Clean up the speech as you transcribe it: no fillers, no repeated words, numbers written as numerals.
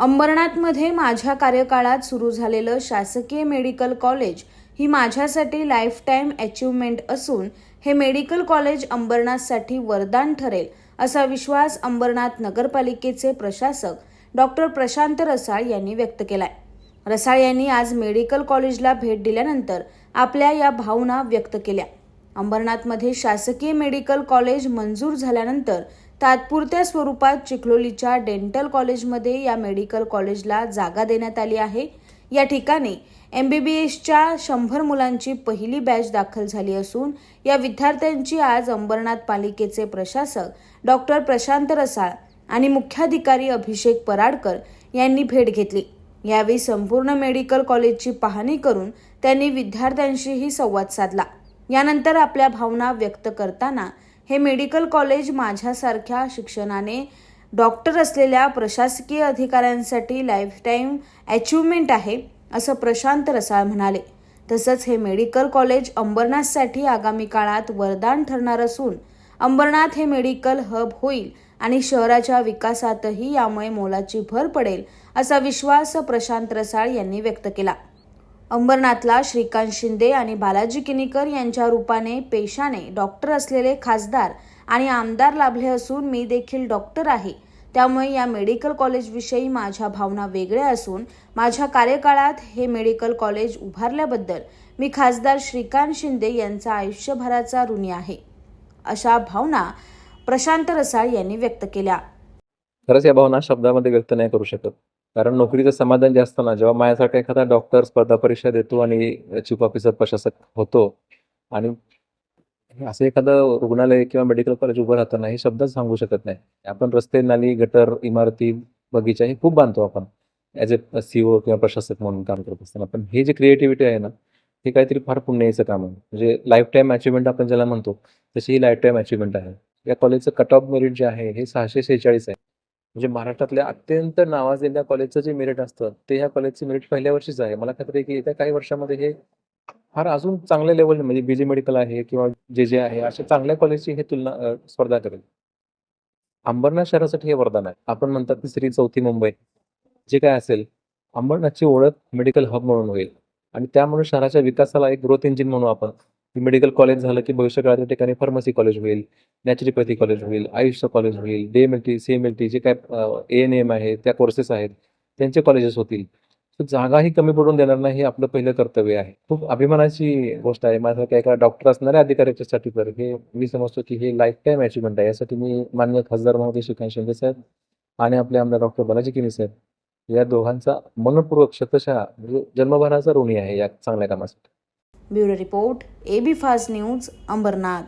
अंबरनाथमध्ये माझ्या कार्यकाळात सुरू झालेलं शासकीय मेडिकल कॉलेज ही माझ्यासाठी लाईफ टाईम अचीवमेंट असून हे मेडिकल कॉलेज अंबरनाथसाठी वरदान ठरेल असा विश्वास अंबरनाथ नगरपालिकेचे प्रशासक डॉक्टर प्रशांत रसाळ यांनी व्यक्त केलाय। रसाळ यांनी आज मेडिकल कॉलेजला भेट दिल्यानंतर आपल्या या भावना व्यक्त केल्या। अंबरनाथमध्ये शासकीय मेडिकल कॉलेज मंजूर झाल्यानंतर तात्पुरत्या स्वरूपात चिखलोलीच्या डेंटल कॉलेजमध्ये या मेडिकल कॉलेजला जागा देण्यात आली आहे। या ठिकाणी MBBSच्या 100 मुलांची पहिली बॅच दाखल झाली असून या विद्यार्थ्यांची आज अंबरनाथ पालिकेचे प्रशासक डॉक्टर प्रशांत रसाळ आणि मुख्याधिकारी अभिषेक पराडकर यांनी भेट घेतली। यावेळी संपूर्ण मेडिकल कॉलेजची पाहणी करून त्यांनी विद्यार्थ्यांशीही संवाद साधला। यानंतर आपल्या भावना व्यक्त करताना हे मेडिकल कॉलेज माझ्यासारख्या शिक्षणाने डॉक्टर असलेल्या प्रशासकीय अधिकाऱ्यांसाठी लाईफ टाईम अचीवमेंट आहे असं प्रशांत रसाळ म्हणाले। तसंच हे मेडिकल कॉलेज अंबरनाथसाठी आगामी काळात वरदान ठरणार असून अंबरनाथ हे मेडिकल हब होईल आणि शहराच्या विकासातही यामुळे मोलाची भर पडेल असा विश्वास प्रशांत रसाळ यांनी व्यक्त केला। अंबरनाथला श्रीकांत शिंदे आणि बालाजी किनीकर यांच्या रूपाने पेशाने डॉक्टर असलेले खासदार आणि आमदार लाभले असून मी देखील डॉक्टर आहे, त्यामुळे या मेडिकल कॉलेजविषयी माझ्या भावना वेगळ्या असून माझ्या कार्यकाळात हे मेडिकल कॉलेज उभारल्याबद्दल मी खासदार श्रीकांत शिंदे यांचा आयुष्यभराचा ऋणी आहे, अशा भावना प्रशांत रसाळ यांनी व्यक्त केल्या। खरंच या भावना शब्दामध्ये व्यक्त नाही करू शकत, कारण नोकरीचं समाधान जे असतं ना, जेव्हा माझ्यासारखा एखादा डॉक्टर स्पर्धा परीक्षा देतो आणि चीफ ऑफिसर प्रशासक होतो आणि असं एखादं रुग्णालय किंवा मेडिकल कॉलेज उभं राहताना हे शब्दच सांगू शकत नाही। आपण रस्ते, नाली, गटर, इमारती, बगीचा हे खूप बांधतो आपण ॲज ए CEO किंवा प्रशासक म्हणून काम करत असताना, पण हे जे क्रिएटिव्हिटी आहे ना, हे काहीतरी फार पुण्याचं काम आहे। म्हणजे लाईफ टाईम अचिव्हमेंट आपण ज्याला म्हणतो तशी ही लाईफ टाईम अचिव्हमेंट आहे। या कॉलेजचं कट ऑफ मेरिट जे आहे हे 646 आहे। म्हणजे महाराष्ट्रातल्या अत्यंत नावाजलेल्या कॉलेजचं जे मेरिट असतं ते ह्या कॉलेजचे मेरिट पहिल्या वर्षीच आहे। मला खात्री आहे की येत्या काही वर्षामध्ये हे फार अजून चांगल्या लेवल, म्हणजे BJ मेडिकल आहे किंवा जे आहे अशा चांगल्या कॉलेजची हे तुलना स्पर्धा करेल। अंबरनाथ शहरासाठी हे वरदान आहे। आपण म्हणतात की श्री चौथी मुंबई जे काय असेल, अंबरनाथची ओळख मेडिकल हब म्हणून होईल आणि त्यामुळे शहराच्या विकासाला एक ग्रोथ इंजिन म्हणू आपण। मेडिकल कॉलेज झालं की भविष्यकाळात त्या ठिकाणी फार्मसी कॉलेज होईल, नॅचरोपॅथी कॉलेज होईल, आयुष कॉलेज होईल, DMLT, CMLT जे काय ANM आहे त्या कोर्सेस आहेत त्यांचे कॉलेजेस होतील। तर जागाही कमी पडून देणार नाही हे आपलं पहिलं कर्तव्य आहे। खूप अभिमानाची गोष्ट आहे माझ्यासारख्या एका डॉक्टर असणाऱ्या अधिकाऱ्याच्यासाठी, तर हे मी समजतो की हे लाईफ टाईम अचिव्हमेंट आहे। यासाठी मी माननीय खासदार महोदय श्रीकांत शिंदे साहेब आणि आपले आमदार डॉक्टर बालाजी किनी साहेब या दोघांचा मनपूर्वक शतशः म्हणजे जन्मभराचा ऋणी आहे या चांगल्या कामासाठी। Bureau report AB fast news Ambernath.